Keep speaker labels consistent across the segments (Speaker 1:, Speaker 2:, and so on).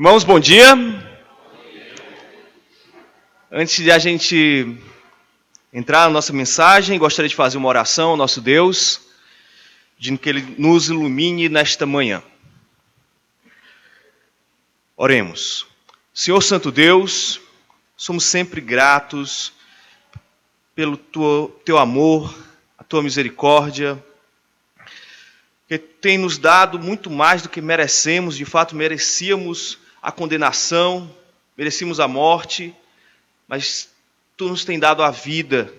Speaker 1: Irmãos, bom dia. Antes de a gente entrar na nossa mensagem, gostaria de fazer uma oração ao nosso Deus, pedindo que Ele nos ilumine nesta manhã. Oremos. Senhor Santo Deus, somos sempre gratos pelo Teu amor, a Tua misericórdia, que tem nos dado muito mais do que merecemos. De fato, merecíamos a condenação, merecíamos a morte, mas Tu nos tem dado a vida,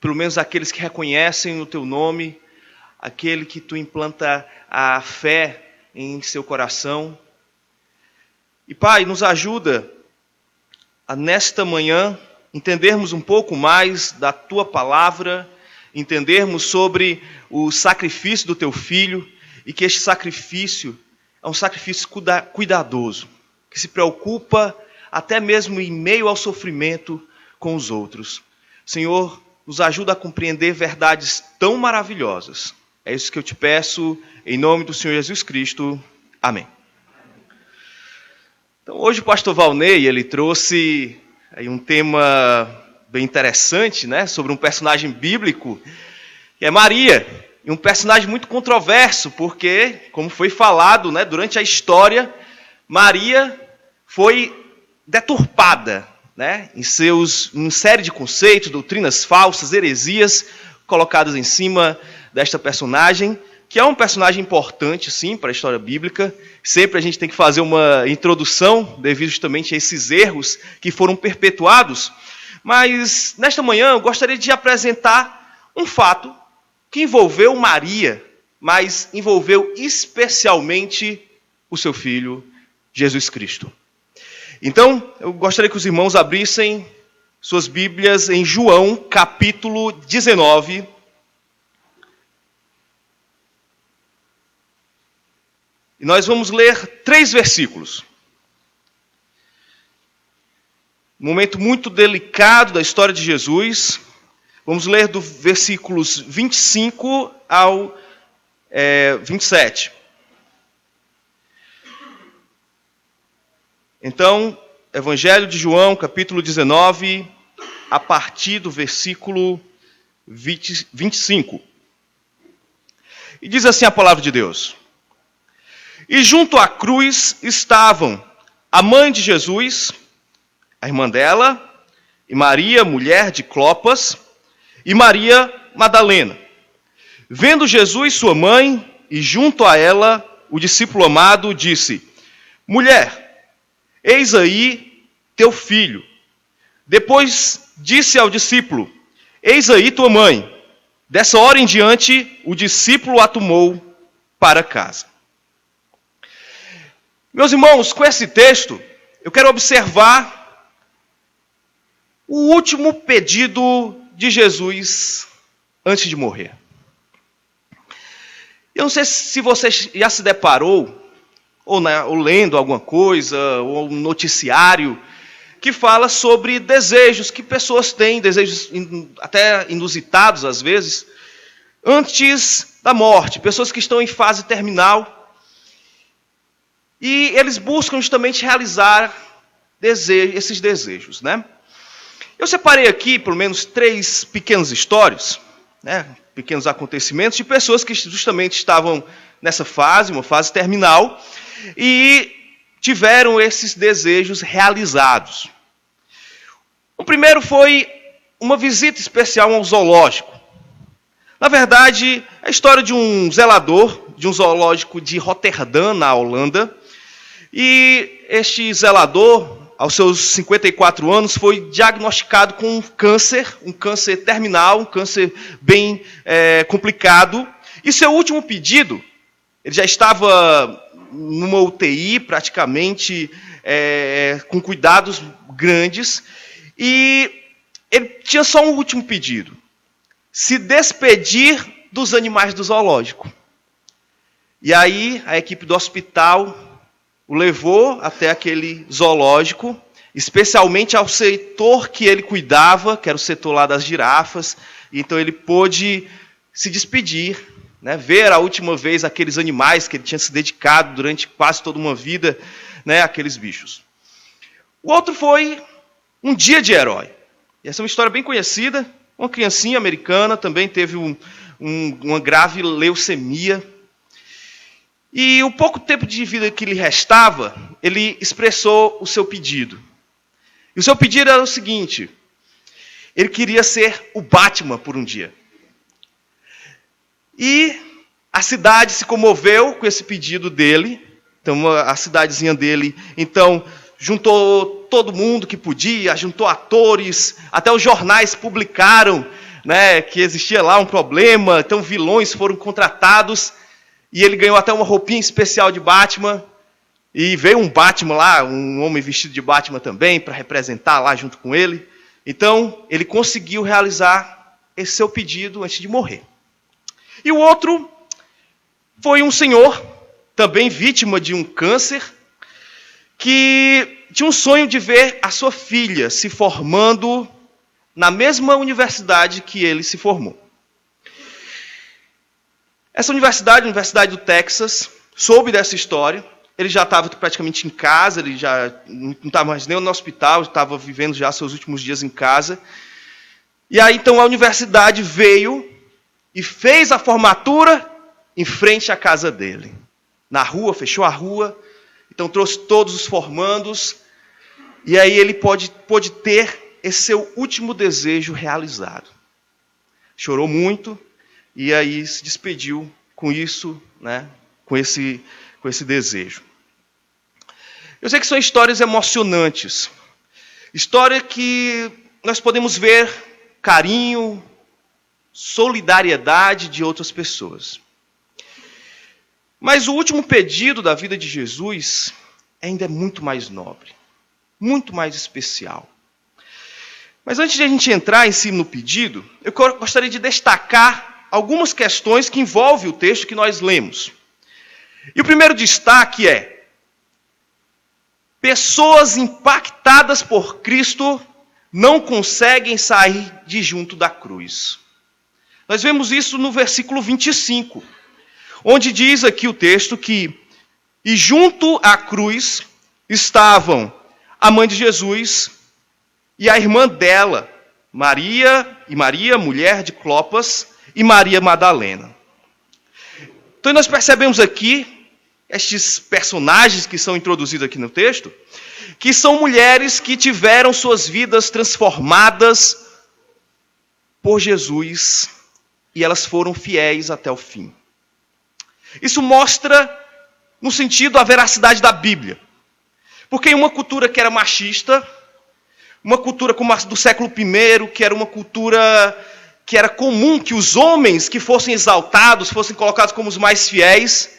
Speaker 1: pelo menos aqueles que reconhecem o Teu nome, aquele que Tu implanta a fé em seu coração. E Pai, nos ajuda a nesta manhã entendermos um pouco mais da Tua palavra, entendermos sobre o sacrifício do Teu Filho, e que este sacrifício é um sacrifício cuidadoso, que se preocupa até mesmo em meio ao sofrimento com os outros. Senhor, nos ajuda a compreender verdades tão maravilhosas. É isso que eu te peço, em nome do Senhor Jesus Cristo. Amém. Então, hoje o pastor Valnei, ele trouxe aí um tema bem interessante, né, sobre um personagem bíblico, que é Maria. E um personagem muito controverso, porque, como foi falado, né, durante a história, Maria foi deturpada, né, em série de conceitos, doutrinas falsas, heresias colocadas em cima desta personagem, que é um personagem importante, sim, para a história bíblica. Sempre a gente tem que fazer uma introdução devido justamente a esses erros que foram perpetuados. Mas, nesta manhã, eu gostaria de apresentar um fato que envolveu Maria, mas envolveu especialmente o seu filho, Jesus Cristo. Então, eu gostaria que os irmãos abrissem suas Bíblias em João, capítulo 19. E nós vamos ler 3 versículos. Um momento muito delicado da história de Jesus. Vamos ler do versículos 25 ao 27. Então, Evangelho de João, capítulo 19, a partir do versículo 25. E diz assim a palavra de Deus: E junto à cruz estavam a mãe de Jesus, a irmã dela, e Maria, mulher de Clopas, e Maria Madalena. Vendo Jesus sua mãe, e junto a ela o discípulo amado, disse: Mulher, eis aí teu filho. Depois disse ao discípulo: Eis aí tua mãe. Dessa hora em diante, o discípulo a tomou para casa. Meus irmãos, com esse texto, eu quero observar o último pedido de Jesus antes de morrer. Eu não sei se você já se deparou, ou lendo alguma coisa, ou um noticiário, que fala sobre desejos que pessoas têm, desejos até inusitados às vezes, antes da morte, pessoas que estão em fase terminal, e eles buscam justamente realizar esses desejos, né? Eu separei aqui, pelo menos, 3 pequenas histórias, né, pequenos acontecimentos de pessoas que justamente estavam nessa fase, uma fase terminal, e tiveram esses desejos realizados. O primeiro foi uma visita especial ao zoológico. Na verdade, é a história de um zelador de um zoológico de Roterdã, na Holanda, e este zelador, aos seus 54 anos, foi diagnosticado com um câncer terminal, um câncer bem complicado. E seu último pedido, ele já estava numa UTI praticamente, com cuidados grandes, e ele tinha só um último pedido: se despedir dos animais do zoológico. E aí a equipe do hospital o levou até aquele zoológico, especialmente ao setor que ele cuidava, que era o setor lá das girafas. Então ele pôde se despedir, né, ver a última vez aqueles animais que ele tinha se dedicado durante quase toda uma vida, né, aqueles bichos. O outro foi Um Dia de Herói. E essa é uma história bem conhecida. Uma criancinha americana também teve uma grave leucemia. E o pouco tempo de vida que lhe restava, ele expressou o seu pedido. E o seu pedido era o seguinte: ele queria ser o Batman por um dia. E a cidade se comoveu com esse pedido dele. Então, a cidadezinha dele, então, juntou todo mundo que podia, juntou atores, até os jornais publicaram, né, que existia lá um problema, então vilões foram contratados, e ele ganhou até uma roupinha especial de Batman, e veio um Batman lá, um homem vestido de Batman também, para representar lá junto com ele. Então, ele conseguiu realizar esse seu pedido antes de morrer. E o outro foi um senhor, também vítima de um câncer, que tinha um sonho de ver a sua filha se formando na mesma universidade que ele se formou. Essa universidade, a Universidade do Texas, soube dessa história. Ele já estava praticamente em casa, ele já não estava mais nem no hospital, estava vivendo já seus últimos dias em casa. E aí, então, a universidade veio e fez a formatura em frente à casa dele. Na rua, fechou a rua, então trouxe todos os formandos, e aí ele pôde ter esse seu último desejo realizado. Chorou muito, e aí se despediu com isso, né, com esse desejo. Eu sei que são histórias emocionantes, história que nós podemos ver carinho, solidariedade de outras pessoas. Mas o último pedido da vida de Jesus ainda é muito mais nobre, muito mais especial. Mas antes de a gente entrar em si no pedido, eu gostaria de destacar algumas questões que envolvem o texto que nós lemos. E o primeiro destaque é: pessoas impactadas por Cristo não conseguem sair de junto da cruz. Nós vemos isso no versículo 25, onde diz aqui o texto que: e junto à cruz estavam a mãe de Jesus e a irmã dela, Maria, mulher de Clopas, e Maria Madalena. Então nós percebemos aqui, estes personagens que são introduzidos aqui no texto, que são mulheres que tiveram suas vidas transformadas por Jesus, e elas foram fiéis até o fim. Isso mostra, no sentido, a veracidade da Bíblia. Porque em uma cultura que era machista, uma cultura como a do século I, que era uma cultura que era comum que os homens que fossem exaltados, fossem colocados como os mais fiéis,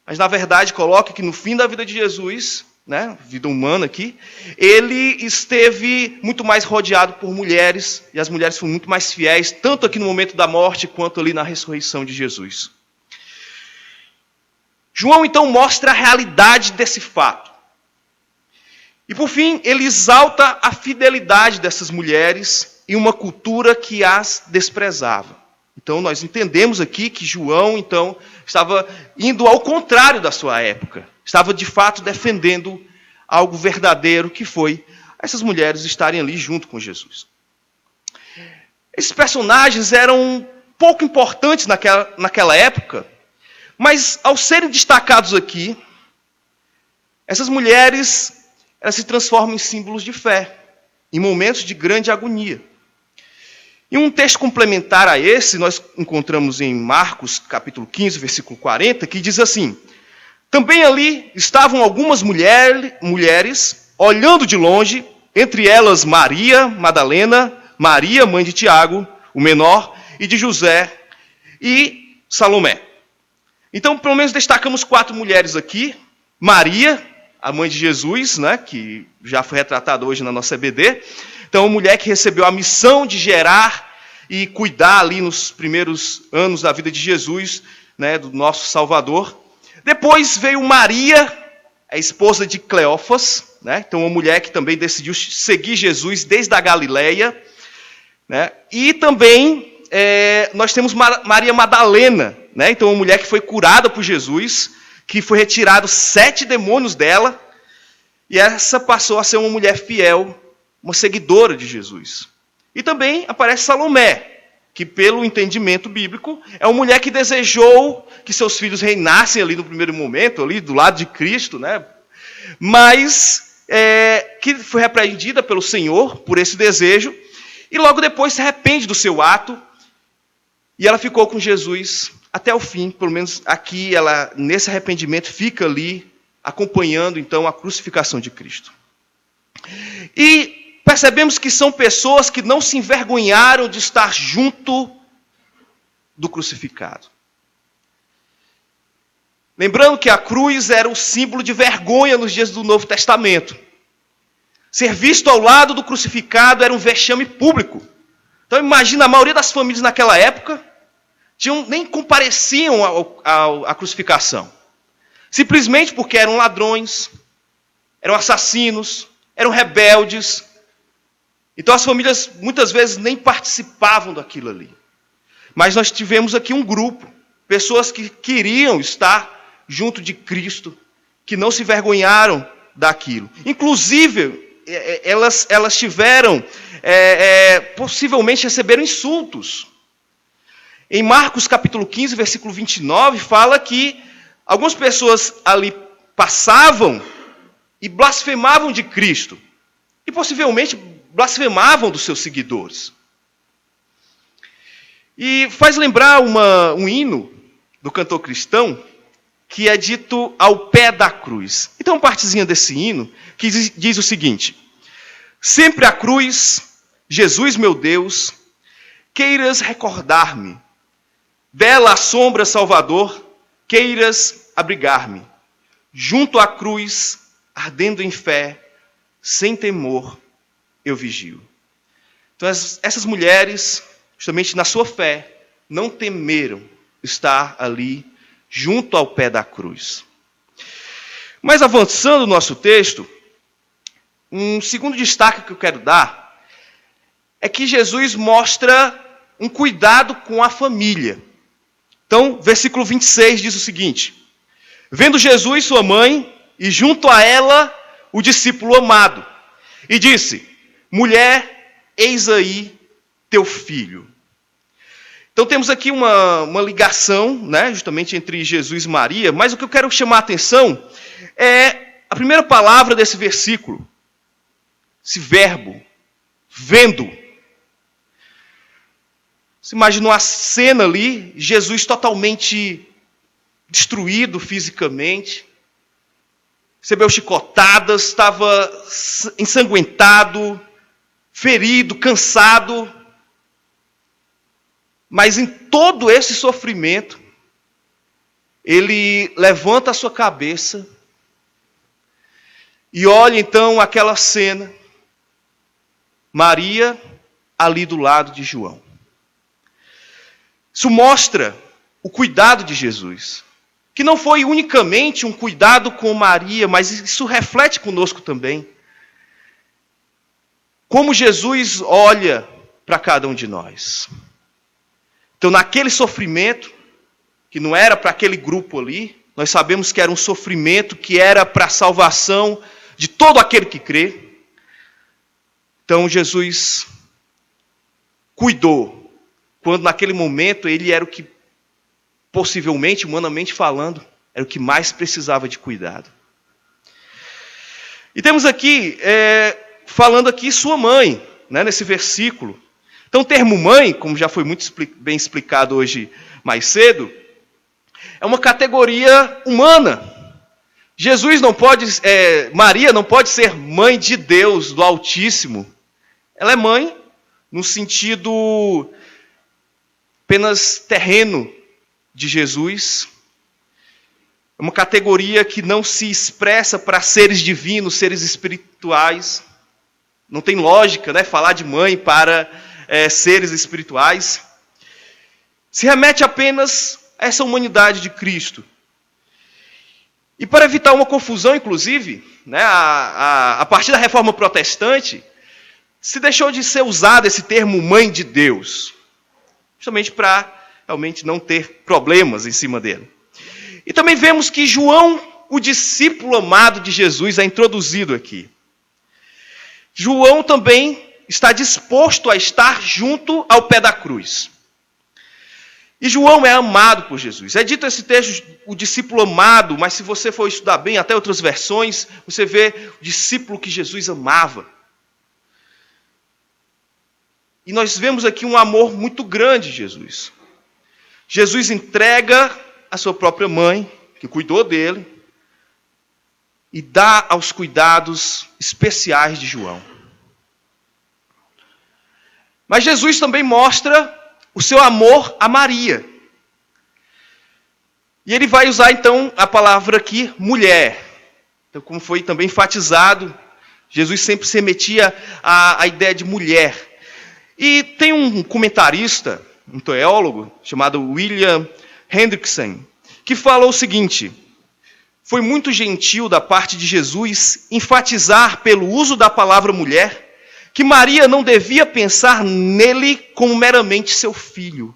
Speaker 1: mas na verdade coloca que no fim da vida de Jesus, né, vida humana aqui, ele esteve muito mais rodeado por mulheres, e as mulheres foram muito mais fiéis, tanto aqui no momento da morte, quanto ali na ressurreição de Jesus. João, então, mostra a realidade desse fato. E, por fim, ele exalta a fidelidade dessas mulheres em uma cultura que as desprezava. Então, nós entendemos aqui que João, então, estava indo ao contrário da sua época. Estava, de fato, defendendo algo verdadeiro, que foi essas mulheres estarem ali junto com Jesus. Esses personagens eram pouco importantes naquela época, mas, ao serem destacados aqui, essas mulheres, elas se transformam em símbolos de fé, em momentos de grande agonia. E um texto complementar a esse, nós encontramos em Marcos, capítulo 15, versículo 40, que diz assim: também ali estavam algumas mulheres, olhando de longe, entre elas Maria Madalena, Maria, mãe de Tiago, o menor, e de José, e Salomé. Então, pelo menos destacamos 4 mulheres aqui. Maria, a mãe de Jesus, né, que já foi retratada hoje na nossa EBD. Então, uma mulher que recebeu a missão de gerar e cuidar ali nos primeiros anos da vida de Jesus, né, do nosso Salvador. Depois veio Maria, a esposa de Cleófas, né, então uma mulher que também decidiu seguir Jesus desde a Galileia. Né, e também nós temos Maria Madalena, então uma mulher que foi curada por Jesus, que foi retirado 7 demônios dela, E essa passou a ser uma mulher fiel, uma seguidora de Jesus. E também aparece Salomé, que pelo entendimento bíblico, é uma mulher que desejou que seus filhos reinassem ali no primeiro momento, ali do lado de Cristo, né? Mas que foi repreendida pelo Senhor por esse desejo, e logo depois se arrepende do seu ato, e ela ficou com Jesus até o fim, pelo menos aqui, ela nesse arrependimento fica ali, acompanhando então a crucificação de Cristo. E percebemos que são pessoas que não se envergonharam de estar junto do crucificado. Lembrando que a cruz era o símbolo de vergonha nos dias do Novo Testamento. Ser visto ao lado do crucificado era um vexame público. Então imagina, a maioria das famílias naquela época nem compareciam à crucificação. Simplesmente porque eram ladrões, eram assassinos, eram rebeldes. Então as famílias muitas vezes nem participavam daquilo ali. Mas nós tivemos aqui um grupo, pessoas que queriam estar junto de Cristo, que não se vergonharam daquilo. Inclusive, elas tiveram, possivelmente receberam insultos. Em Marcos capítulo 15, versículo 29, fala que algumas pessoas ali passavam e blasfemavam de Cristo. E possivelmente blasfemavam dos seus seguidores. E faz lembrar um hino do cantor cristão que é dito ao pé da cruz. Então, uma partezinha desse hino que diz o seguinte: sempre a cruz, Jesus meu Deus, queiras recordar-me, bela sombra Salvador, queiras abrigar-me, junto à cruz, ardendo em fé, sem temor, eu vigio. Então, essas mulheres, justamente na sua fé, não temeram estar ali, junto ao pé da cruz. Mas avançando no nosso texto, um segundo destaque que eu quero dar é que Jesus mostra um cuidado com a família. Então, versículo 26 diz o seguinte: vendo Jesus sua mãe, e junto a ela o discípulo amado, e disse: mulher, eis aí teu filho. Então temos aqui uma ligação, né, justamente entre Jesus e Maria, mas o que eu quero chamar a atenção é a primeira palavra desse versículo. Esse verbo, vendo. Você imaginou a cena ali, Jesus totalmente destruído fisicamente, recebeu chicotadas, estava ensanguentado, ferido, cansado. Mas em todo esse sofrimento, ele levanta a sua cabeça e olha então aquela cena, Maria ali do lado de João. Isso mostra o cuidado de Jesus, que não foi unicamente um cuidado com Maria, mas isso reflete conosco também. Como Jesus olha para cada um de nós. Então, naquele sofrimento, que não era para aquele grupo ali, nós sabemos que era um sofrimento que era para a salvação de todo aquele que crê. Então, Jesus cuidou, quando naquele momento ele era o que, possivelmente, humanamente falando, era o que mais precisava de cuidado. E temos aqui, falando aqui, sua mãe, né, nesse versículo. Então, o termo mãe, como já foi muito bem explicado hoje mais cedo, é uma categoria humana. Jesus não pode, Maria não pode ser mãe de Deus, do Altíssimo. Ela é mãe no sentido apenas terreno de Jesus. É uma categoria que não se expressa para seres divinos, seres espirituais. Não tem lógica, né, falar de mãe para seres espirituais. Se remete apenas a essa humanidade de Cristo. E para evitar uma confusão, inclusive, né, a partir da Reforma Protestante, se deixou de ser usado esse termo mãe de Deus, justamente para realmente não ter problemas em cima dele. E também vemos que João o discípulo amado de Jesus é introduzido aqui. João também está disposto a estar junto ao pé da cruz. E João é amado por Jesus. É dito esse texto, o discípulo amado, mas se você for estudar bem, até outras versões, você vê o discípulo que Jesus amava. E nós vemos aqui um amor muito grande de Jesus. Jesus entrega a sua própria mãe, que cuidou dele, e dá aos cuidados especiais de João. Mas Jesus também mostra o seu amor a Maria. E ele vai usar então a palavra aqui, mulher. Então, como foi também enfatizado, Jesus sempre se remetia à ideia de mulher. E tem um comentarista, um teólogo, chamado William Hendrickson, que falou o seguinte: foi muito gentil da parte de Jesus enfatizar pelo uso da palavra mulher que Maria não devia pensar nele como meramente seu filho,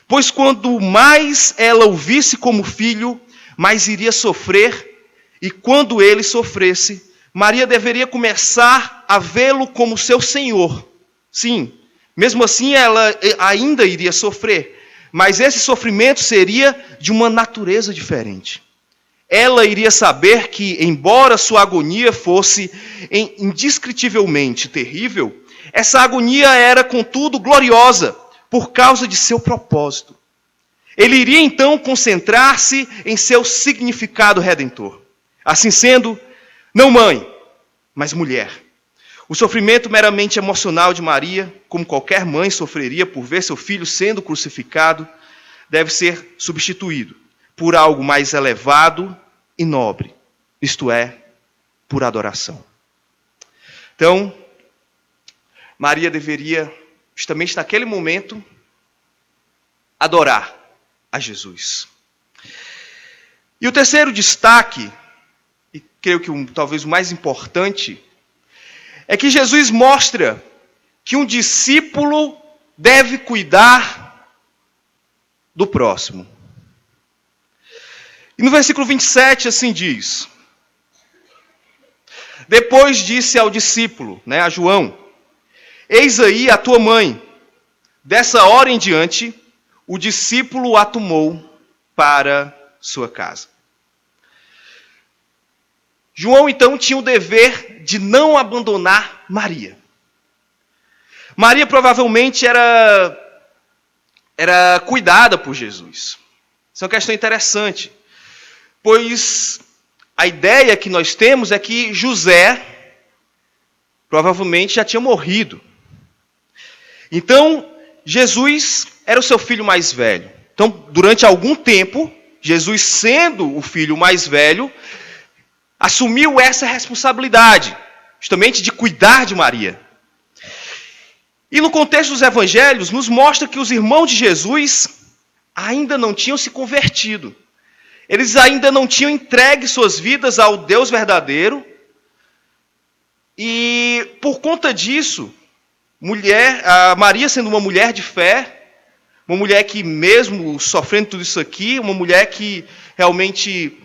Speaker 1: pois quanto mais ela o visse como filho, mais iria sofrer, e quando ele sofresse, Maria deveria começar a vê-lo como seu Senhor. Sim, mesmo assim ela ainda iria sofrer, mas esse sofrimento seria de uma natureza diferente. Ela iria saber que, embora sua agonia fosse indescritivelmente terrível, essa agonia era, contudo, gloriosa, por causa de seu propósito. Ele iria, então, concentrar-se em seu significado redentor. Assim sendo, não mãe, mas mulher. O sofrimento meramente emocional de Maria, como qualquer mãe sofreria por ver seu filho sendo crucificado, deve ser substituído por algo mais elevado e nobre, isto é, por adoração. Então, Maria deveria, justamente naquele momento, adorar a Jesus. E o terceiro destaque, e creio que talvez o mais importante, é que Jesus mostra que um discípulo deve cuidar do próximo. E no versículo 27 assim diz: depois disse ao discípulo, a João, eis aí a tua mãe. Dessa hora em diante, o discípulo a tomou para sua casa. João então tinha o dever de não abandonar Maria. Maria provavelmente era cuidada por Jesus. Isso é uma questão interessante. Pois a ideia que nós temos é que José provavelmente já tinha morrido. Então, Jesus era o seu filho mais velho. Então, durante algum tempo, Jesus, sendo o filho mais velho, assumiu essa responsabilidade, justamente de cuidar de Maria. E no contexto dos evangelhos, nos mostra que os irmãos de Jesus ainda não tinham se convertido. Eles ainda não tinham entregue suas vidas ao Deus verdadeiro. E por conta disso, a Maria sendo uma mulher de fé, uma mulher que mesmo sofrendo tudo isso aqui, uma mulher que realmente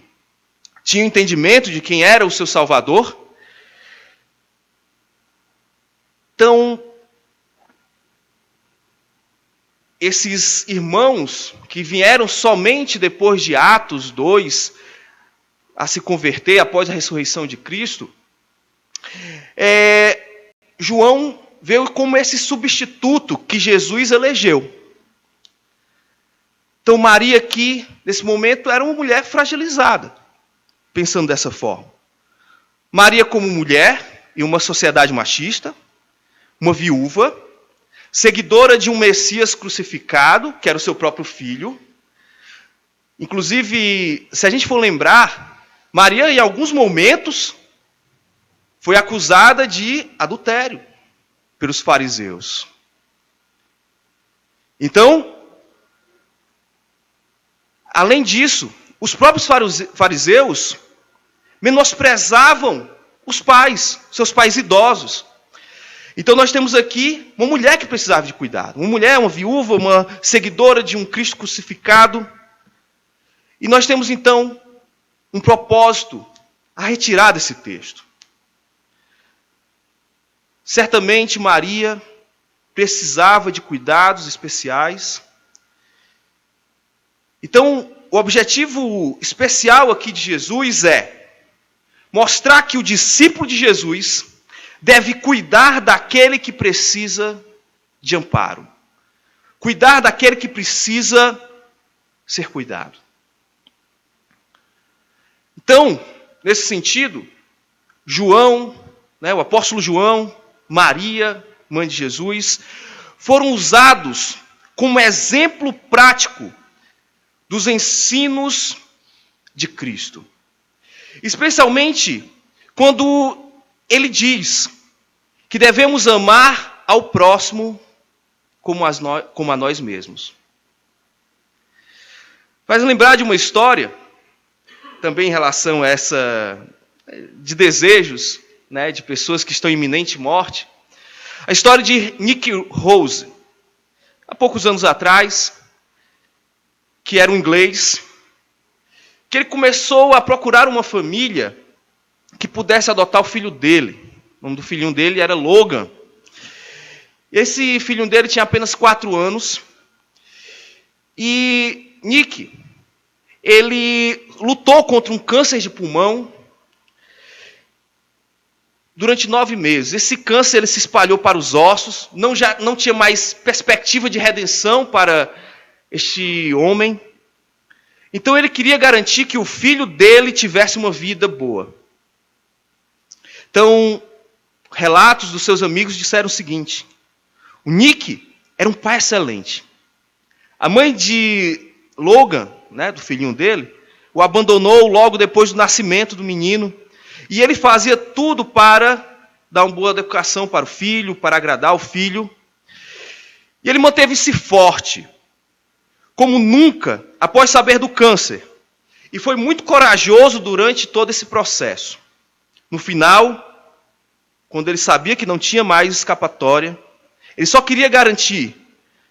Speaker 1: tinha entendimento de quem era o seu Salvador. Então, esses irmãos que vieram somente depois de Atos 2 a se converter após a ressurreição de Cristo, João veio como esse substituto que Jesus elegeu. Então Maria aqui, nesse momento, era uma mulher fragilizada, pensando dessa forma. Maria como mulher em uma sociedade machista, uma viúva, seguidora de um Messias crucificado, que era o seu próprio filho. Inclusive, se a gente for lembrar, Maria, em alguns momentos, foi acusada de adultério pelos fariseus. Então, além disso, os próprios fariseus menosprezavam os pais, seus pais idosos. Então nós temos aqui uma mulher que precisava de cuidado. Uma mulher, uma viúva, uma seguidora de um Cristo crucificado. E nós temos então um propósito a retirar desse texto. Certamente Maria precisava de cuidados especiais. Então, o objetivo especial aqui de Jesus é mostrar que o discípulo de Jesus deve cuidar daquele que precisa de amparo. Cuidar daquele que precisa ser cuidado. Então, nesse sentido, João, o apóstolo João, Maria, mãe de Jesus, foram usados como exemplo prático dos ensinos de Cristo. Especialmente quando ele diz que devemos amar ao próximo como a nós mesmos. Faz lembrar de uma história, também em relação a essa, de desejos, de pessoas que estão em iminente morte. A história de Nick Rose, há poucos anos atrás, que era um inglês, que ele começou a procurar uma família que pudesse adotar o filho dele. O nome do filhinho dele era Logan. Esse filhinho dele tinha apenas 4 anos. E Nick, ele lutou contra um câncer de pulmão durante 9 meses. Esse câncer ele se espalhou para os ossos, não tinha mais perspectiva de redenção para este homem. Então ele queria garantir que o filho dele tivesse uma vida boa. Então, relatos dos seus amigos disseram o seguinte: o Nick era um pai excelente. A mãe de Logan, do filhinho dele, o abandonou logo depois do nascimento do menino. E ele fazia tudo para dar uma boa educação para o filho, para agradar o filho. E ele manteve-se forte, como nunca, após saber do câncer. E foi muito corajoso durante todo esse processo. No final, quando ele sabia que não tinha mais escapatória, ele só queria garantir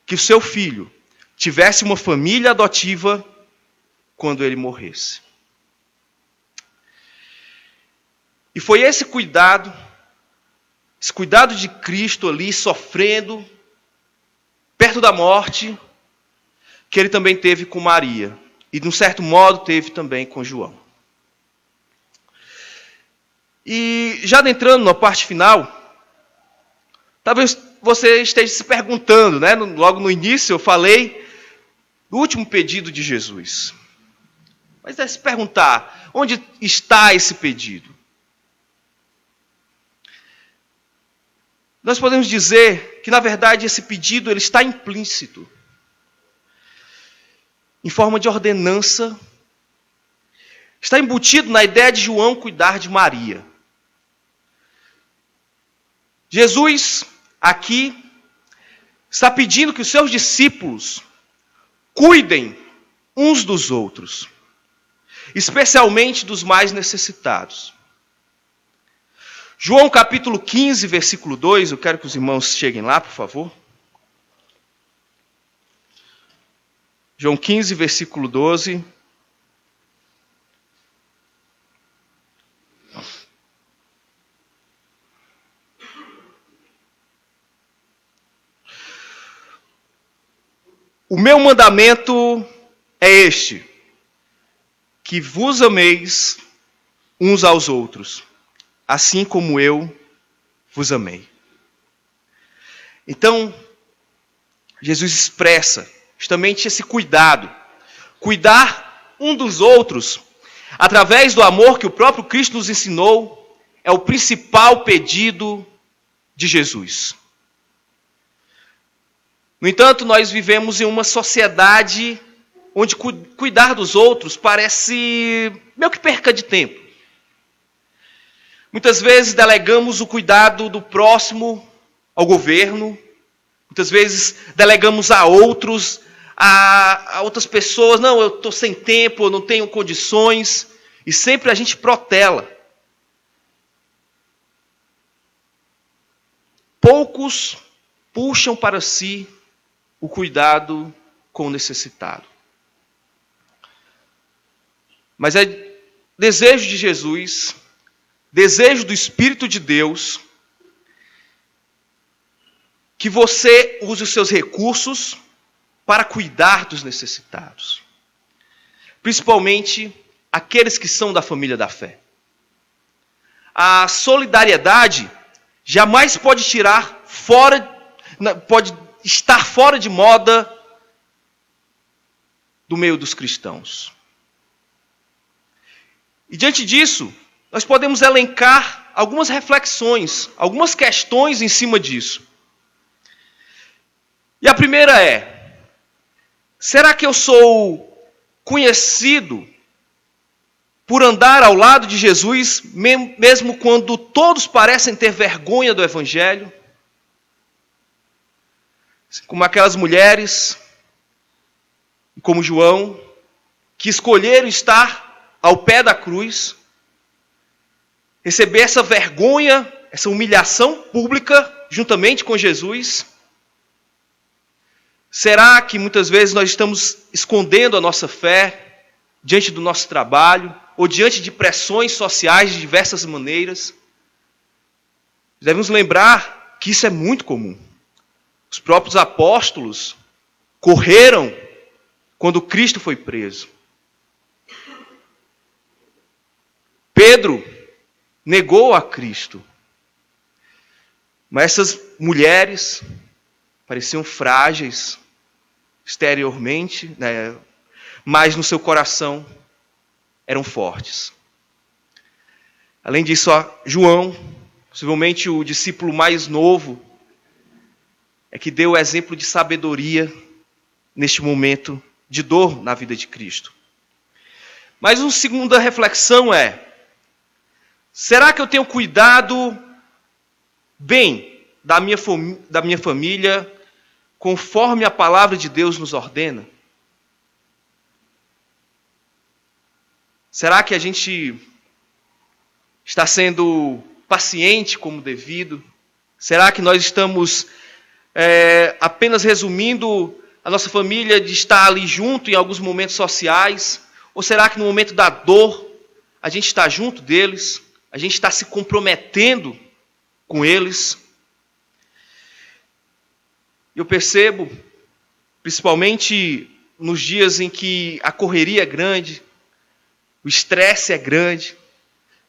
Speaker 1: que o seu filho tivesse uma família adotiva quando ele morresse. E foi esse cuidado de Cristo ali, sofrendo, perto da morte, que ele também teve com Maria. E, de um certo modo, teve também com João. E, já adentrando na parte final, talvez você esteja se perguntando, logo no início eu falei do último pedido de Jesus. Mas deve se perguntar, onde está esse pedido? Nós podemos dizer que, na verdade, esse pedido ele está implícito, em forma de ordenança. Está embutido na ideia de João cuidar de Maria. Jesus, aqui, está pedindo que os seus discípulos cuidem uns dos outros, especialmente dos mais necessitados. João capítulo 15, versículo 2, eu quero que os irmãos cheguem lá, por favor. João 15, versículo 12. O meu mandamento é este, que vos ameis uns aos outros, assim como eu vos amei. Então, Jesus expressa justamente esse cuidado. Cuidar um dos outros, através do amor que o próprio Cristo nos ensinou, é o principal pedido de Jesus. No entanto, nós vivemos em uma sociedade onde cuidar dos outros parece meio que perca de tempo. Muitas vezes delegamos o cuidado do próximo ao governo. Muitas vezes delegamos a outros, a outras pessoas. Não, eu estou sem tempo, eu não tenho condições. E sempre a gente protela. Poucos puxam para si o cuidado com o necessitado. Mas é desejo de Jesus, desejo do Espírito de Deus, que você use os seus recursos para cuidar dos necessitados. Principalmente aqueles que são da família da fé. A solidariedade jamais pode pode estar fora de moda do meio dos cristãos. E diante disso, nós podemos elencar algumas reflexões, algumas questões em cima disso. E a primeira é: será que eu sou conhecido por andar ao lado de Jesus, mesmo quando todos parecem ter vergonha do Evangelho? Como aquelas mulheres, como João, que escolheram estar ao pé da cruz, receber essa vergonha, essa humilhação pública, juntamente com Jesus. Será que muitas vezes nós estamos escondendo a nossa fé diante do nosso trabalho, ou diante de pressões sociais de diversas maneiras? Devemos lembrar que isso é muito comum. Os próprios apóstolos correram quando Cristo foi preso. Pedro negou a Cristo. Mas essas mulheres pareciam frágeis exteriormente, né? Mas no seu coração eram fortes. Além disso, João, possivelmente o discípulo mais novo, é que deu o exemplo de sabedoria neste momento de dor na vida de Cristo. Mas uma segunda reflexão é: será que eu tenho cuidado bem da minha família, conforme a palavra de Deus nos ordena? Será que a gente está sendo paciente como devido? Será que nós estamos apenas resumindo a nossa família de estar ali junto em alguns momentos sociais? Ou será que no momento da dor a gente está junto deles? A gente está se comprometendo com eles? Eu percebo, principalmente nos dias em que a correria é grande, o estresse é grande,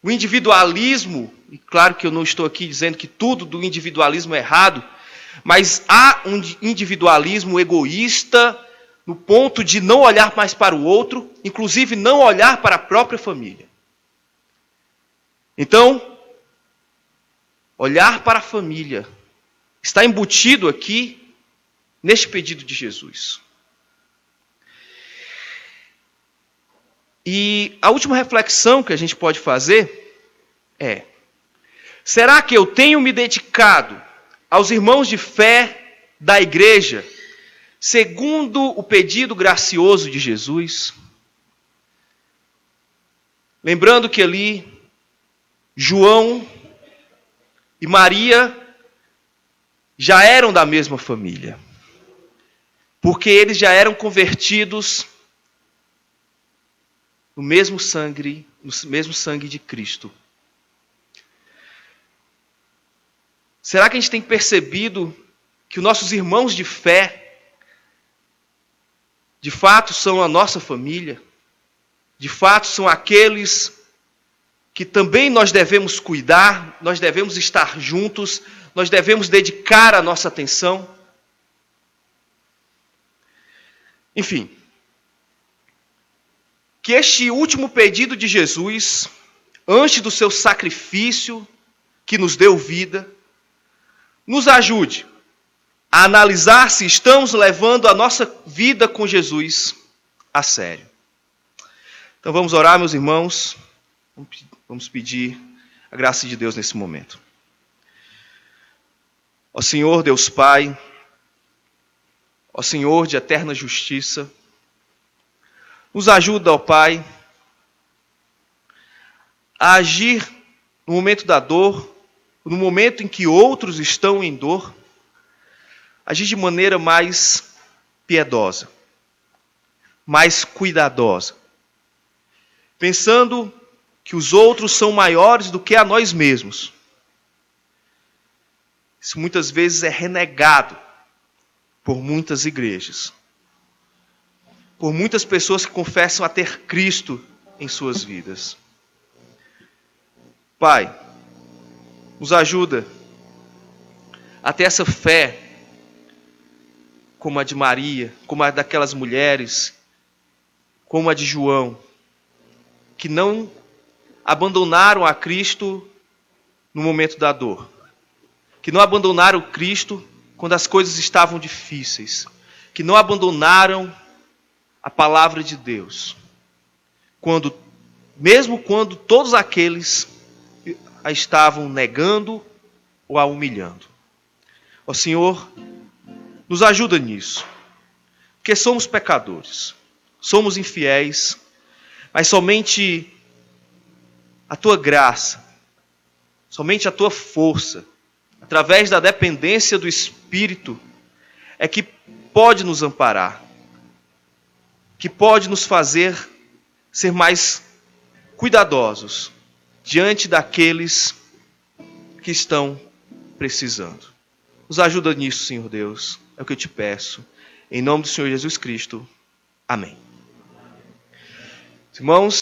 Speaker 1: o individualismo, e claro que eu não estou aqui dizendo que tudo do individualismo é errado, mas há um individualismo egoísta no ponto de não olhar mais para o outro, inclusive não olhar para a própria família. Então, olhar para a família está embutido aqui neste pedido de Jesus. E a última reflexão que a gente pode fazer é: será que eu tenho me dedicado aos irmãos de fé da igreja segundo o pedido gracioso de Jesus? Lembrando que ali João e Maria já eram da mesma família, porque eles já eram convertidos no mesmo sangue de Cristo. Será que a gente tem percebido que os nossos irmãos de fé, de fato, são a nossa família? De fato, são aqueles que também nós devemos cuidar, nós devemos estar juntos, nós devemos dedicar a nossa atenção? Enfim, que este último pedido de Jesus, antes do seu sacrifício, que nos deu vida, nos ajude a analisar se estamos levando a nossa vida com Jesus a sério. Então vamos orar, meus irmãos. Vamos pedir a graça de Deus nesse momento. Ó Senhor, Deus Pai, ó Senhor de eterna justiça, nos ajuda, ó Pai, a agir no momento da dor, no momento em que outros estão em dor, agir de maneira mais piedosa, mais cuidadosa, pensando que os outros são maiores do que a nós mesmos. Isso muitas vezes é renegado por muitas igrejas, por muitas pessoas que confessam a ter Cristo em suas vidas. Pai, nos ajuda a ter essa fé como a de Maria, como a daquelas mulheres, como a de João, que não abandonaram a Cristo no momento da dor, que não abandonaram Cristo quando as coisas estavam difíceis, que não abandonaram a palavra de Deus, mesmo quando todos aqueles a estavam negando ou a humilhando. Ó Senhor, nos ajuda nisso, porque somos pecadores, somos infiéis, mas somente a Tua graça, somente a Tua força, através da dependência do Espírito, é que pode nos amparar, que pode nos fazer ser mais cuidadosos diante daqueles que estão precisando. Nos ajuda nisso, Senhor Deus, é o que eu te peço. Em nome do Senhor Jesus Cristo. Amém. Irmãos,